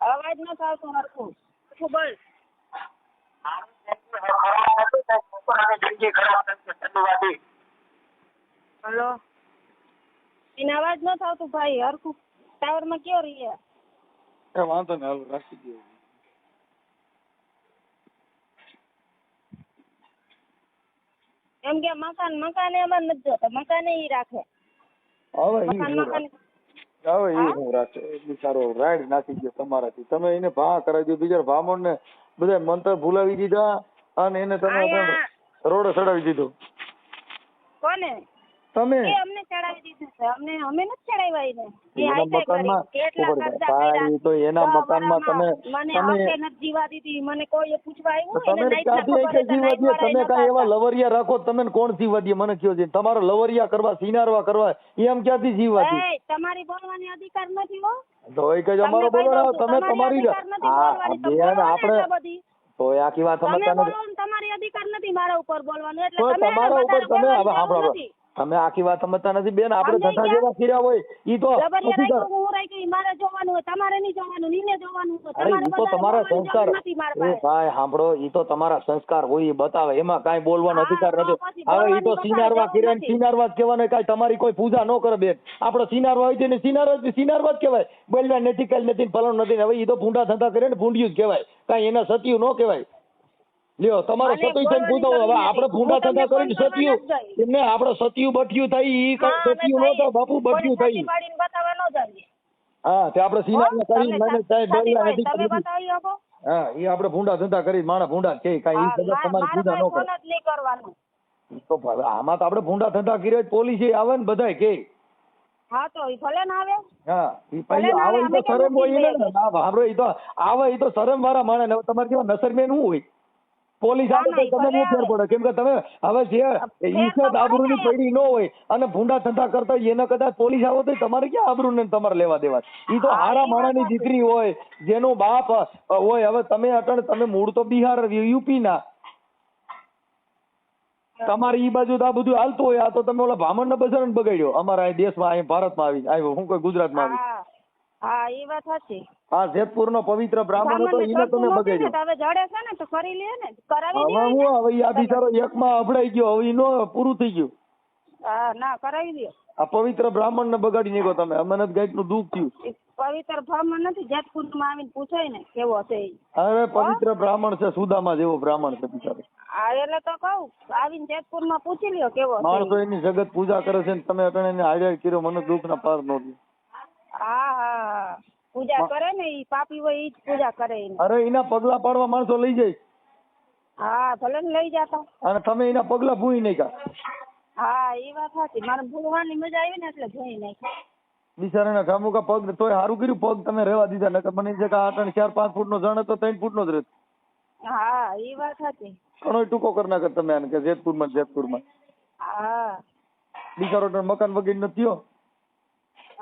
અવાજ ન આવતો હરખું બોલ. હલો એને અવાજ ન આવતું ભાઈ હરખું. ટાવર માં કયો રહીએ? વાંધો ને હાલ રાખી દો. એમ કે મકાન એમાં નથી જોતા. મકાન ઈ રાખે. હવે એ હું રાખે બિચારો રાઈડ નાખી ગયો તમારાથી. તમે એને ભા કરાવી દીધું, બિચારા ભામણ ને બધા મંત્ર ભૂલાવી દીધા અને એને તમે રોડે ચડાવી દીધો. કોને? તમે એ અમને ચડાવી દીધું છે. અમે નથી ચડાવ્યા એને. એ એના હાઈફાઈ મકાનમાં કરી. કેટલા ખર્ચા ભાઈ કર્યા. તો એના મકાનમાં તમે મને હકે નથી જીવા દીધી. મને કોઈ પૂછવા આવ્યું તમે એને ક્યાંથી નાઈટમાં કે જીવા દે? તમે કાંઈ એવા લવરિયા રાખો તમે કોણ જીવા દે મને કયો છે? તમારો લવરિયા કરવા સિનારવા કરવા એમ ક્યાંથી જીવા દે? તમારી બોલવાની અધિકાર નથી હો. તો એ કઈ અમારો બોલવાનો તમે તમારી બેન આપણે તો આખી વાત સમજતા નથી. તમારી અધિકાર નથી મારા ઉપર બોલવાનું. તો એટલે તમારા ઉપર તમે હવે સાંભળો, તમે આખી વાત સમજતા નથી બેન. આપણે ધંધા જેવા કર્યા હોય ઈ તો મારે જોવાનું હોય, તમારે નહીં જોવાનું, નીને જોવાનું હોય. અરે ઈ તો તમારા સંસ્કાર. એ ભાઈ સાંભળો, ઈ તો તમારા સંસ્કાર હોય એ બતાવે, એમાં કાંઈ બોલવાનો અધિકાર નથી. હવે ઈ તો સિનારવા કર્યા ને સિનારવા જ કહેવાનું. કાંઈ તમારી કોઈ પૂજા ન કરે બેન. આપણો સિનારવા હોય છે ને સિનારવા જ કહેવાય. બોલવા નથી કાલ નથી ફલાણું નથી. હવે ઈ તો ભૂંડા ધંધા કરે ને ભૂંડિયું જ કહેવાય. કાંઈ એના સતિયું ન કહેવાય. લ્યો તમારો સતી છે પૂછો. હવે આપણે ભૂંડા ધંધા કરીને સતિયું એમને આપણે સતિયું બટિયું થઈ ઈ કઈ સતિયું ન થાય બાપુ, બટિયું થઈ. હા તે આપણે સિનારવા કરી મને સાહેબ બોલ્યા નથી. હા એ આપણે ભૂંડા ધંધા કરી માણા ભૂંડા કે કાંઈ ઈ સગત તમારી પૂજા ન કરે. તો આમાં તો આપણે ભૂંડા ધંધા કર્યા પોલીસ આવે ને બધાય કે હા તો ઈ ભલે ના આવે. હા ઈ પછી આવે ઈ તો શરમ હોય ને. ના સાંભળો ઈ તો આવે ઈ તો શરમ વાળા માણે. હવે તમારે કેવા નસરમેન શું હોય? પોલીસ આવે તો તમે નહીં ફેર પડે. કેમ કે તમે હવે જે ઈજ્જત આબરૂની પડી ન હોય અને ભૂંડા ધંધા કરતા હોય એને કદાચ પોલીસ આવો તો તમારે ક્યાં આબરૂ ને તમારે લેવા દેવા? ઈ તો હારા માણાની દીકરી હોય જેનો બાપ હોય. હવે તમે અટણ તમે મૂળ તો બિહાર યુપી ના, તમારે ઈ બાજુ તો આ બધું હાલતું હોય. આ તો તમે ઓલા ભામણ ને બજાર બગાડ્યો અમારા અહીં દેશમાં અહીં ભારતમાં આવી આવ્યો. હું કોઈ ગુજરાતમાં આવી. હા એ વાત સાચી. હા જેતપુર નો પવિત્ર બ્રાહ્મણ હતો એને તમે બગાડ્યો. હવે જડે છે ને તો કરી લે ને, કરાવી હવે હું હવે આ બિચારો એકમાં અભડાઈ ગયો. હવે નો પૂરું થઈ ગયું. હા ના કરાવી લ્યો. આ પવિત્ર બ્રાહ્મણ ને બગાડી નાખ્યો તમે. અમને ગાઈડ નું દુઃખ થયું. પવિત્ર બ્રાહ્મણ નથી, જેતપુર માં આવીને પૂછાય ને કેવો છે. અરે પવિત્ર બ્રાહ્મણ છે, સુદામા જેવો બ્રાહ્મણ છે બિચારો. હા એટલે તો કહું આવીને જેતપુર માં પૂછી લ્યો કેવો છે. માણસો એની જગત પૂજા કરે છે ને તમે અટણે એને હાડ્યા કર્યો. મને દુઃખ ના પાર નો દે. હા હા પૂજા કરે ને ઈ પાપી હોય ઈ જ પૂજા કરે. અરે એના પગલા પાડવા માણસો લઈ જાય. હા ભલે ને લઈ જતા. અને તમે એના પગલા ભૂઈ નાખ્યા. હા એ વાત સાચી. મારે ભૂલવાની મજા આવી ને એટલે જોઈ નાખ્યા. બિચારાના ઠામુકા પગ તોય સારું કર્યું પગ તમે રહેવા દીધા. નકર મને છે કે આ 4-5 ફૂટ નો જણ હતો 3 ફૂટ નો જ રહેતો. હા એ વાત સાચી. ઘણો ટૂંકો કરી નાખે તમે આને કે જેતપુરમાં. હા બિચારો મકાન વગેરે નથી થયો.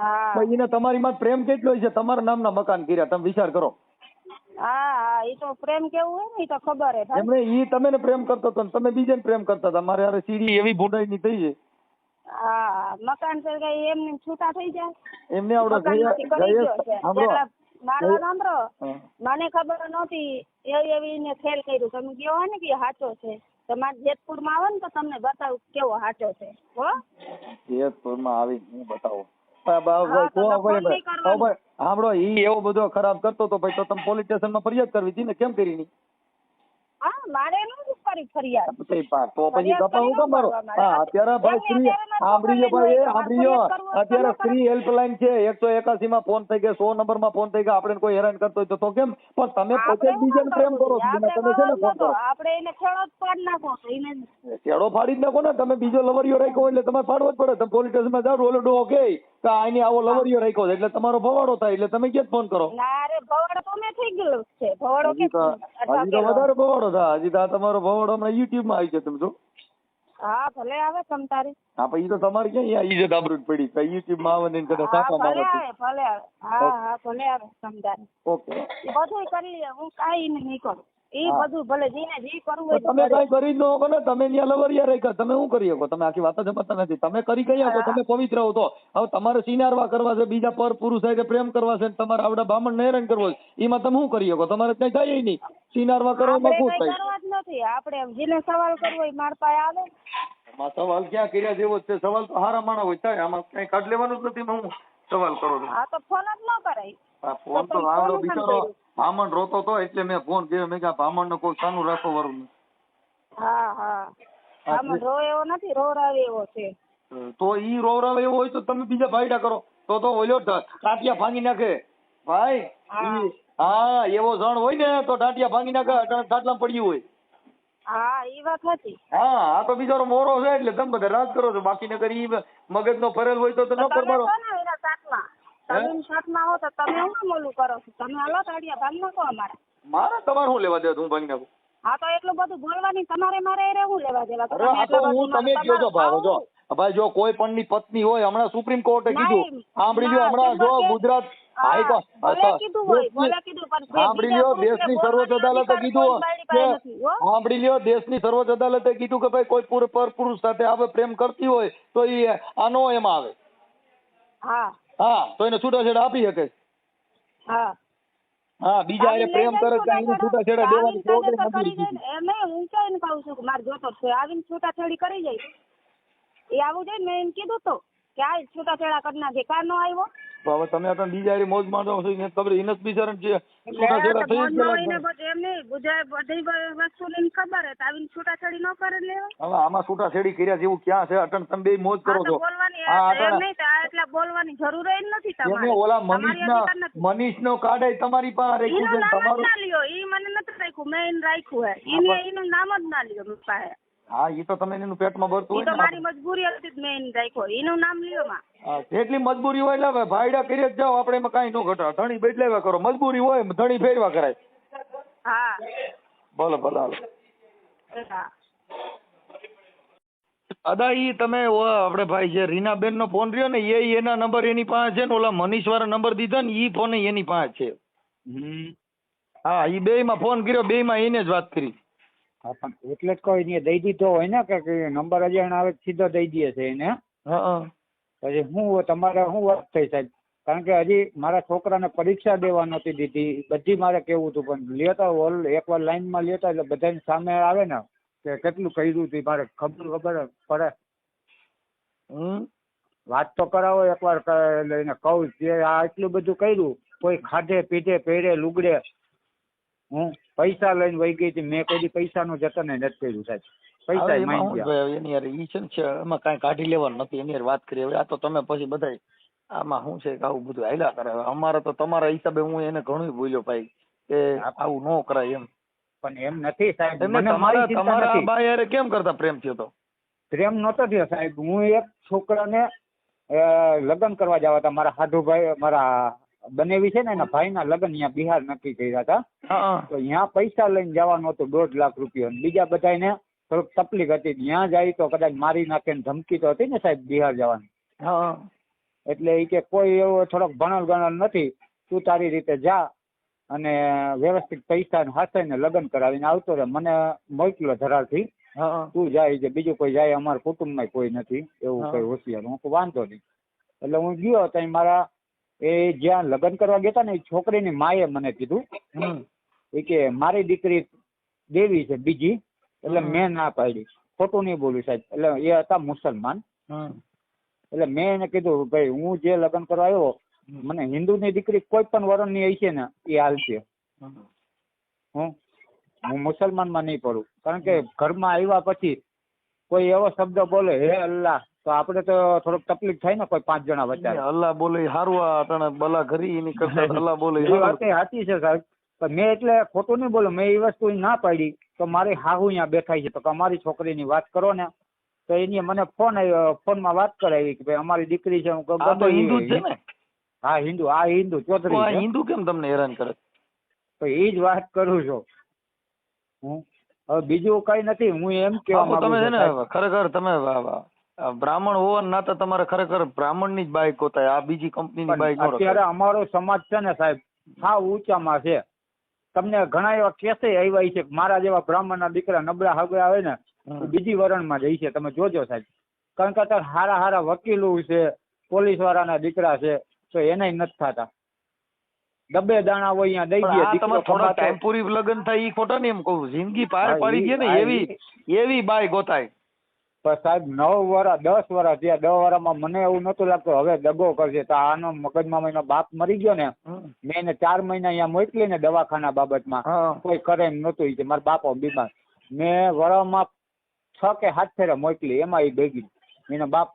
હા એને તમારી માં પ્રેમ કેટલો છે? તમારા નામના મકાન કર્યા. તમે વિચાર કરો. હા હા એ તો પ્રેમ કેવું હોય ને એ તો ખબર હે. એમને ઈ તમે પ્રેમ કરતો હતો ને તમે બીજાને પ્રેમ કરતા હતા. મારે યાર સીડી એવી ભૂંડાઈ ની થઈ છે. હા મકાન પર ગઈ એમને છૂટા થઈ જાય. એમને આવડે મારો સાંભળો, મને ખબર નહોતી એવી ને ખેલ કર્યું. તમે કેવો ને કે સાચો છે. તમારે જેતપુર માં આવે ને તો તમને બતાવું કેવો સાચો છે. હો જેતપુર માં આવી હું બતાવો. સાંભળો ઈ એવો બધો ખરાબ કરતો હતો ભાઈ તો તમે પોલીસ સ્ટેશન માં ફરિયાદ કરવી હતી ને, કેમ કરી ની? હા મારે નહોતું કરી ફરિયાદ. તો પછી ગપા હું કેમ મારો? હા અત્યારે ભાઈ સ્ત્રી સાંભળીજો ભાઈ સાંભળીજો. અત્યારે સ્ત્રી હેલ્પલાઇન છે 181 માં ફોન થઈ ગયા, 100 નંબર માં ફોન થઈ ગયા. આપણે કોઈ હેરાન કરતો હોય તો કેમ? પણ તમે પોતે બીજાને પ્રેમ કરો છો. તમે છે ને ફોન કરો. આપણે એને છેડો જ પાડી નાખો. છેડો ફાડી જ નાખો ને. તમે બીજો લવરિયો રાખ્યો એટલે તમારે ફાડવો જ પડે. તમે પોલીસ સ્ટેશન માં જાઓ ઓલો ડો કે આની આવો લવરિયો રાખ્યો છે એટલે તમારો ભવાડો થાય એટલે તમે ક્યાં ફોન કરો? ના રે ભવાડો તો મેં થઈ ગયેલો છે. ભવાડો કે હજી તો વધારે ભવાડો થાય. હજી તો તમારો ભવાડો હમણાં યુટ્યુબ માં આવી છે. તમે જો હા ભલે આવે તમ તારી. હા પછી તો તમારે ક્યાં ઈજત આબરૂ પડી યુટ્યુબ માં આવે ને કદાચ છાપા ભલે આવે ભલે આવે. હા હા ભલે આવે તમ તારી. ઓકે એ બધું કરી લે. હું કાઈ નહીં કરું. એ બધું ભલે જીને જી કરવું હોય તમે કઈ કરી જ ન શકો ને. તમે ત્યાં લવરિયા રાખ્યા તમે શું કરી શકો? તમે આખી વાત જ સમજતા નથી. તમે કરી કયા છો? તમે પવિત્ર હો તો હવે તમારે સિનારવા કરવા છે, બીજા પર પુરુષ સાથે પ્રેમ કરવા છે, તમારે આવડા બ્રાહ્મણ ને હેરાન કરવો છે. એમાં તમે શું કરી શકો? તમારે કઈ થાય નહીં. સિનારવા કરવામાં ખુશ થાય. કરવા જ નથી. આપણે જેને સવાલ કરવો હોય માર પાસે આવે. આમાં સવાલ ક્યાં કર્યા જેવો છે? સવાલ તો હારા માણસ હોય થાય. આમાં કઈ કાઢ લેવાનું જ નથી. હું સવાલ કરો છો. હા તો ફોન જ ન કરાય. ફોન તો આવડો બિચારો ભામણ રોતો હતો એટલે મેં ફોન કર્યો. મેં કહ્યું ભામણ ને કોઈ સાનું રાખો વાળું. હા હા ભામણ રો એવો નથી, રોરાવે એવો છે. તો ઈ રોવરાવે એવો હોય તો તમે બીજા ભાઈડા કરો. તો ઓલો ટાટિયા ભાંગી નાખે ભાઈ. હા એવો જણ હોય ને તો ટાટિયા ભાંગી નાખે, ટાટલા પડ્યું હોય. હા ઈ વાત હતી. હા આ તો બિચારો મોરો છે એટલે તમે બધા રાજ કરો છો, બાકી નકર ઈ મગજ નો ફરેલ હોય તો ન કરવાનો. તમે સાથમાં હો તો તમે શું ઓલું કરો છો? તમે હાલો ટાટિયા ભાંગી નાખો અમારે. મારે તમારે શું લેવા દેવા? હું ભાંગી નાખું? હા તો એટલું બધું બોલવાની તમારે મારે શું લેવા દેવા? અરે આ તો હું તમે કહો છો ભાઈ, જો ભાઈ જો કોઈ પણ ની પત્ની હોય, હમણાં સુપ્રીમ કોર્ટે કીધું, સાંભળી લ્યો, હમણાં જો ગુજરાત સાંભળી લ્યો, દેશની સર્વોચ્ચ અદાલતે કીધું કે સાંભળી લ્યો, દેશની સર્વોચ્ચ અદાલતે કીધું કે ભાઈ કોઈ પુરુષ સાથે આવે પ્રેમ કરતી હોય તો એ આનો એમાં આવે. હા તો એને છૂટાછેડા આપી શકે. હા બીજા એને પ્રેમ કરે કે એને છૂટાછેડા દેવાની પ્રોબ્લેમ નથી. એમ હું કઈને કહું છું કે મારે જોતો છે આવીને છૂટાછેડી કરી જાય એ આવું જોઈએ. મેં એમ કીધું તો કે આ છૂટાછેડા કરી નાખે, કાર નો આવ્યો. તો હવે તમે आता બીજા મોજ માણો છો ને ખબર ઇનસ બિચારા છે છૂટાછેડા થઈ ગયેલા. એમ નહીં બુજાય બધી વસ્તુની ખબર હે તો આવીને છૂટાછેડી ન કરે લેવા. હવે આમાં છૂટાછેડી કર્યા જેવું ક્યાં છે? અટણ તમે બે મોજ કરો છો. એમ નહીં એટલે બોલવાની જરૂર જ નથી તમારે. ઓલા મનીષનો કાર્ડ તમારી પાસે રાખ્યું છે તમારું? ના લ્યો ઈ મને નથી રાખ્યું, મેં એને રાખ્યું હે. એનું નામ જ ના લ્યો મારી પાસે. હા ઈ તો તમે એનું પેટમાં ભરતું હોય ને. મારી મજબૂરી હતી મેં એને રાખ્યો, એનું નામ લ્યો માં. જેટલી મજબૂરી હોય એટલે ભાઈડા કરી જ જાઓ, આપણે એમાં કઈ ન ઘટા. ધણી બદલાવ્યા કરો, મજબૂરી હોય ધણી ફેરવા કરાય. હા બોલો ભલે હાલો. અદા ઈ તમે આપણે ભાઈ જે રીનાબેન નો ફોન રહ્યો ને એ એના નંબર એની પાસે છે ને, ઓલા મનીષ વાળા નંબર દીધા ને ઈ ફોન એની પાસે છે. હા ઈ બે માં ફોન કર્યો, બે માં એને જ વાત કરી. હા પણ એટલે જ કોઈ દઈ દીધો હોય ને કે નંબર અજાણ આવે સીધો દઈ દે છે એને. હા પછી હું તમારે શું વાત થઈ સાહેબ? કારણ કે હજી મારા છોકરાને પરીક્ષા દેવા નહોતી દીધી, બધી મારે કેવું હતું, પણ લેતા એકવાર લાઈનમાં લેતા એટલે બધાની સામે આવે ને કે કેટલું કર્યું હતું મારે ખબર પડે. વાત તો કરાવો એકવાર એટલે એને કહું કે આ એટલું બધું કર્યું, કોઈ ખાધે પીધે પહેરે લુગડે હું પૈસા લઈને વહી ગઈ હતી. મેં કોઈ પૈસાનું જતન નથી કર્યું સાહેબ. પૈસા એની યાર ઈ છે ને એમાં કઈ કાઢી લેવાનું નથી. એની યાર વાત કરી. હવે આ તો તમે પછી બધા આમાં શું છે કે આવું બધું હાલ્યા કરે. અમારે તો તમારા હિસાબે હું એને ઘણું ભૂલ્યો ભાઈ કે આવું ન કરાય એમ. પણ એમ નથી સાહેબ. તમારા બા યાર કેમ કરતા પ્રેમ થયો તો? પ્રેમ નતો થયો સાહેબ. હું એક છોકરાને લગ્ન કરવા જવા હતા. મારા સાધુભાઈ મારા બનેવી છે ને એના ભાઈના લગ્ન અહીંયા બિહાર નક્કી કર્યા હતા. તો અહીંયા પૈસા લઈને જવાનું હતું 1.5 લાખ રૂપિયા. બીજા બધાને થોડુંક તકલીફ હતી, ત્યાં જાય તો કદાચ મારી નાખે ને ધમકી તો હતી ને સાહેબ બિહાર જવાની. એટલે એ કે કોઈ એવો થોડોક ભણલ ગણલ નથી, તું તારી રીતે જા અને વ્યવસ્થિત પૈસા હાથે લગ્ન કરાવીને આવતો રહે. મને મોકલો ધરારથી, તું જાય છે, બીજું કોઈ જાય અમારા કુટુંબમાં કોઈ નથી એવું કઈ હોશિયાર. હું વાંધો નહીં. એટલે હું ગયો ત્યાં મારા એ જ્યાં લગ્ન કરવા ગયા ને એ છોકરીની માએ મને કીધું એ કે મારી દીકરી દેવી છે બીજી. એટલે મેં ના પાડી. ખોટું નહીં બોલું સાહેબ. એટલે એ હતા મુસલમાન. એટલે મેં એને કીધું ભાઈ હું જે લગ્ન કરવા આવ્યો મને હિન્દુની દીકરી કોઈ પણ વરણની હશે ને એ હાલશે. હું મુસલમાનમાં નહીં પડું. કારણ કે ઘરમાં આવ્યા પછી કોઈ એવો શબ્દ બોલે હે અલ્લાહ તો આપણે તો થોડોક તકલીફ થાય ને. કોઈ 5 જણા વચ્ચે અલ્લાહ બોલે હારવા બલા ઘરી એની કરતા અલ્લાહ બોલે સાચી છે સાહેબ. મેં એટલે ખોટું નહીં બોલું. મેં એ વસ્તુ ના પાડી તો મારી હાહુ અહીંયા બેઠાઈ છે. તો અમારી છોકરીની વાત કરો ને તો એની મને ફોન આવ્યો. ફોનમાં વાત કરાવી કે ભાઈ અમારી દીકરી છે. હું હિન્દુ છે ને? હા હિન્દુ. આ હિન્દુ ચૌધરી. હિન્દુ કેમ તમને હેરાન કરે? તો એ જ વાત કરું છું હું. હવે બીજું કઈ નથી. હું એમ કેવા તમે છે ને ખરેખર તમે બ્રાહ્મણ હોવા નાતે તમારે ખરેખર બ્રાહ્મણ ની જ બાઈક હોતા. આ બીજી કંપનીની બાઈક. અત્યારે અમારો સમાજ છે ને સાહેબ હા ઊંચામાં છે. તમને ઘણા એવા કેસે આવ્યા છે મારા જેવા બ્રાહ્મણ ના દીકરા નબળા હગડા આવે ને બીજી વરણમાં જાય છે. તમે જોજો સાહેબ. કારણ કે અત્યારે હારા વકીલો છે, પોલીસ વાળાના દીકરા છે તો એને નથી થતા. ડબ્બે દાણા હોય અહીંયા દઈ દે. થોડા ટાઈમ પૂરી લગ્ન થાય એ ખોટા ને એમ કહું. જિંદગી પાર પાડી દે ને એવી બાઈ ગોતાય. પણ સાહેબ 9 વર્ષ 10 વર્ષ થયા. 10 વર્ષમાં મને એવું નતું લાગતું હવે દગો કરશે. તો આનો મગજમાં એનો બાપ મરી ગયો ને. મેં એને 4 મહિના અહીંયા મોકલી ને દવાખાના બાબતમાં કોઈ કરે એમ નતું. કે મારા બાપો બીમાર. મેં વરમાં 6 કે 7 ફેરા મોકલી. એમાં એ ભેગી એનો બાપ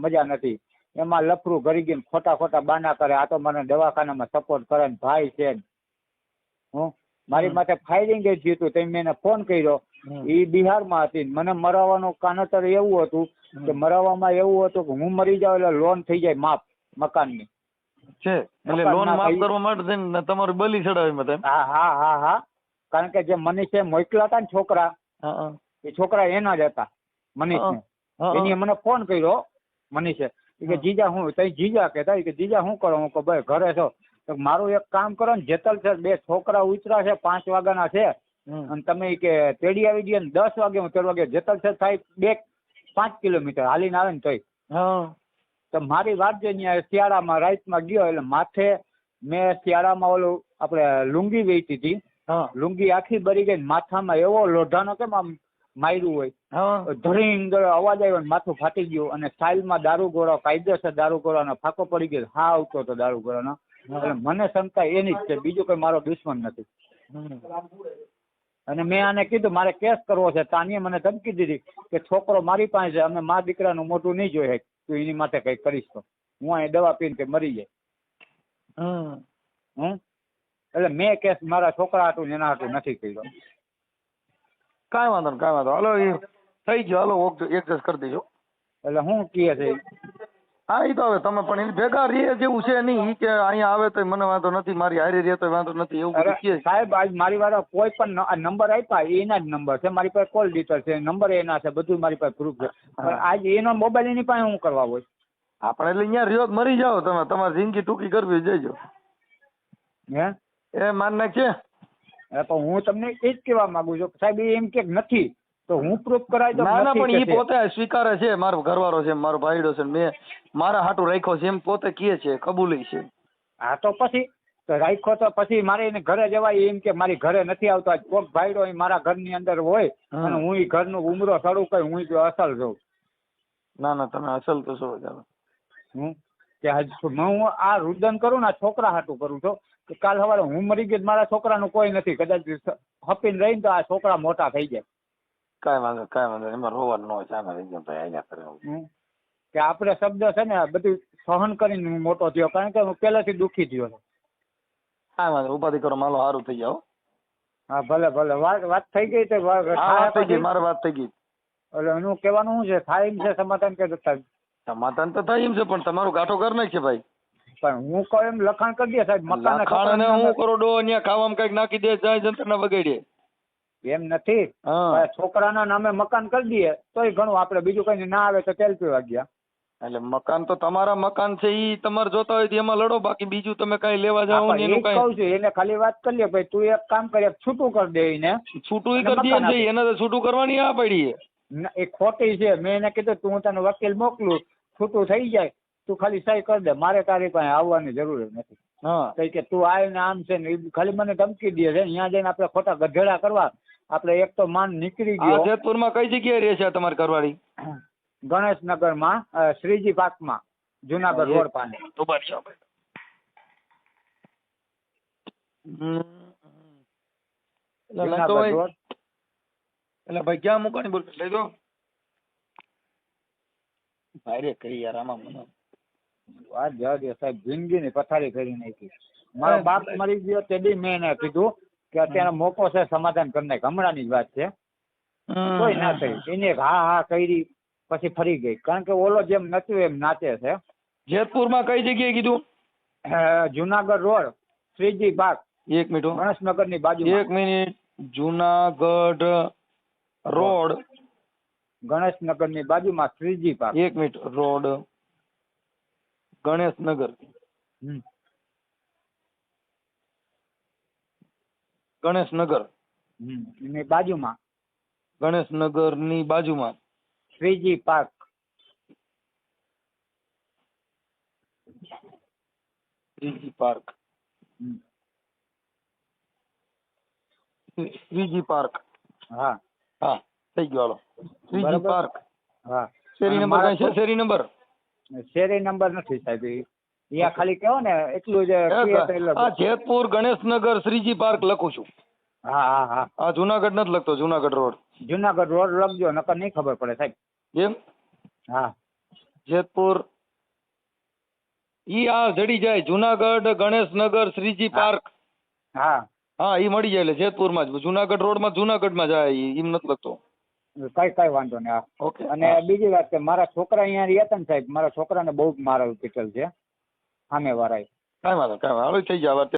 મજા નથી. એમાં લફરું કરી ગયું ખોટા ખોટા બાના કરે આ તો મને દવાખાનામાં સપોર્ટ કરે ને ભાઈ છે હું મારી માટે ફાયરિંગ જ જીતું તેમ મેં એને ફોન કર્યો એ બિહારમાં હતી મને મરાવવાનું કાનતર એવું હતું કે મરાવવામાં એવું હતું કે હું મરી જાઉં એટલે લોન થઈ જાય માફ મકાનની છે એટલે લોન માફ કરવા માટે થઈને તમારું બલી ચડાવી મત હા હા હા હા કારણ કે જે મનીષે મોકલા હતા ને છોકરા એ છોકરા એના જ હતા મનીષને એની મને ફોન કર્યો મનીષે કે જીજા હું તઈ જીજા કહેતા કે જીજા શું કરો હું કહું ભાઈ ઘરે છો તો મારું એક કામ કરો ને જેતલ છે 2 છોકરા ઉતરા છે 5 વાગ્યાના છે અને તમે કે તેડી આવી દઈએ ને 10 વાગે હું 13 વાગે જેતલ છે થાય 5 કિલોમીટર હાલીને આવે ને તોય તો મારી વાત છે ત્યાં શિયાળામાં રાઈતમાં ગયો એટલે માથે મેં શિયાળામાં ઓલું આપણે લુંગી વેચી હતી લુંગી આખી બરી ગઈ માથામાં એવો લોઢાનો કેમ આમ માર્યું હોય ધરીંગ અવાજ આવ્યો ને માથું ફાટી ગયું અને સ્ટાઇલમાં દારૂ ગોળો કાયદેસર દારૂ ગોળાનો ફાંકો પડી ગયો હા આવતો હતો દારૂ ગોળાનો એટલે મને ક્ષમતા એની જ છે બીજું કોઈ મારો દુશ્મન નથી અને મેં આને કીધું મારે કેસ કરવો છે તાનીએ મને ધમકી દીધી કે છોકરો મારી પાસે છે અમે મા દીકરાનું મોઢું નહીં જોઈ તું એની માટે કઈ કરીશ તો હું અહીં દવા પીને કે મરી જાય એટલે મેં કેસ મારા છોકરા હાટું એના હાટું નથી કર્યો કાંઈ વાંધો હાલો એ થઈ ગયો હાલો એડજસ્ટ કરી દેજો એટલે હું કહે છે હા એ તો હવે તમે પણ એની ભેગા રહે જેવું છે નહીં ઈ કે અહીંયા આવે તો મને વાંધો નથી મારી હારે રહે તો વાંધો નથી એવું બધું કહે સાહેબ આજ મારી વાળા કોઈ પણ નંબર આપ્યા એના જ નંબર છે મારી પાસે કોલ ડિટેલ છે નંબર એના છે બધું મારી પાસે પ્રૂફ છે પણ આજ એનો મોબાઈલ એની પાસે હું કરવા હોય આપણે એટલે અહીંયા રહ્યો મરી જાઓ તમે તમારી જિંદગી ટૂંકી કરવી જઈજો હે એ માન નાખ છે તો હું તમને એ જ કહેવા માંગુ છું સાહેબ એમ કે નથી તો હું પ્રૂફ કરાવી દઉં ના પણ એ પોતે સ્વીકારે છે મારો ઘરવાળો છે મારો ભાઈડો છે મેં મારા હાટું રાખ્યો છે એમ પોતે કહે છે કબૂલી છે હા તો પછી તો રાખ્યો તો પછી મારે એને ઘરે જવાય એમ કે મારી ઘરે નથી આવતો આજ કોક ભાઈડો મારા ઘરની અંદર હોય અને હું એ ઘરનું ઉમરો સડું કઈ હું જો અસલ જોઉં ના તમે અસલ તો શું ચાલો કે હું આ રુદન કરું ને આ છોકરા હાટું કરું છું કે કાલ સવારે હું મરી ગઈ મારા છોકરાનું કોઈ નથી કદાચ હપીને રહીને તો આ છોકરા મોટા થઈ જાય કાંઈ વાંધો એમાં રોવાનું ન હોય સામે રહી જાય ભાઈ અહીંયા કરે કે આપણે શબ્દ છે ને બધું સહન કરીને હું મોટો થયો કારણ કે હું પહેલેથી દુઃખી થયો છું કાંઈ વાંધો ઉપાધિ કરો માલો સારું થઈ જાઓ હા ભલે વાત થઈ ગઈ તો વાત થઈ ગઈ મારે વાત થઈ ગઈ એટલે એનું કહેવાનું શું છે થાય એમ છે સમાધાન કે સમાધાન તો થાય એમ છે પણ તમારું ગાંઠો કરી નાખશે ભાઈ પણ હું કહું એમ લખાણ કરી દે સાહેબ મકાન હું કરોડો અહીંયા ખાવામાં કઈક નાખી દે જાય જંતર બગાડીએ એમ નથી છોકરાના નામે મકાન કરી દઈએ તોય ઘણું આપણે બીજું કઈ ના આવે તો તેલ પીવા ગયા એટલે મકાન તો તમારા મકાન છે ઈ તમારે જોતા હોય તો એમાં લડો બાકી બીજું તમે કઈ લેવા જાવ ને એનું કઈ કહું છું એને ખાલી વાત કરી લે ભાઈ તું એક કામ કરી છૂટું કરી દે એને છૂટું કરી દે એને તો છૂટું કરવાની આ પડી એ ખોટી છે મેં એને કીધું તું તને વકીલ મોકલું છૂટું થઈ જાય તું ખાલી સહી કરી દે મારે તારી પાસે આવવાની જરૂર નથી કઈ કે તું આય ને આમ છે ને ખાલી મને ધમકી દે છે અહીંયા જઈને આપણે ખોટા ગધેડા કરવા આપણે એક તો માન નીકળી ગયો જેતપુરમાં કઈ જગ્યાએ રહે છે તમારી ઘરવાળી ગણેશનગરમાં શ્રીજી પાર્કમાં જુનાગઢ રોડ પાસે એટલે ભાઈ ક્યાં મૂકવાની બોલ લઈ દો ભાઈ રે કઈ યાર આમાં મને વાત જવા દે સાહેબ જિંદગીની પથારી કરી નાખી મારો બાપ મરી ગયો તે દી મેં એને કીધું કે અત્યારે મોકો છે સમાધાન કરી નાખ હમણાંની જ વાત છે કોઈ ના કરી એને હા કરી પછી ફરી ગઈ કારણ કે ઓલો જેમ નચ્યું એમ નાચે છે જેતપુરમાં કઈ જગ્યાએ કીધું જુનાગઢ રોડ શ્રીજી પાર્ક એક મિનિટ ગણેશનગર ની બાજુ એક મિનિટ જુનાગઢ રોડ ગણેશનગર ની બાજુમાં શ્રીજી પાર્ક એક મિનિટ રોડ ગણેશનગર ગણેશનગર ની બાજુમાં ગણેશનગર ની બાજુમાં Shriji park Shriji park Shriji park હા હા થઈ ગયો હાલો શ્રીજી પાર્ક હા શેરી નંબર કઈ છે શેરી નંબર શેરી નંબર નથી સાહેબ અહીંયા ખાલી કહો ને એટલું જ આ જેતપુર ગણેશનગર શ્રીજી પાર્ક લખું છું હા હા હા આ જુનાગઢ નથી લખતો જુનાગઢ રોડ જુનાગઢ રોડ લખજો નકર નહીં ખબર પડે સાહેબ એમ હા જેતપુર ઈ આ જડી જાય જુનાગઢ ગણેશનગર શ્રીજી પાર્ક. હા હા ઈ મળી જાય એટલે જેતપુરમાં જ જુનાગઢ રોડમાં જુનાગઢમાં જાય ઈ નથી લગતો. કઈ વાંધો નહીં. હા. ઓકે. અને બીજી વાત કે મારા છોકરા અહીંયા રહેતા ને સાહેબ, મારા છોકરાને બહુ મારેલ પીટેલ છે સામે વાળાએ. કાંઈ વાંધો હાલો થઈ જાય.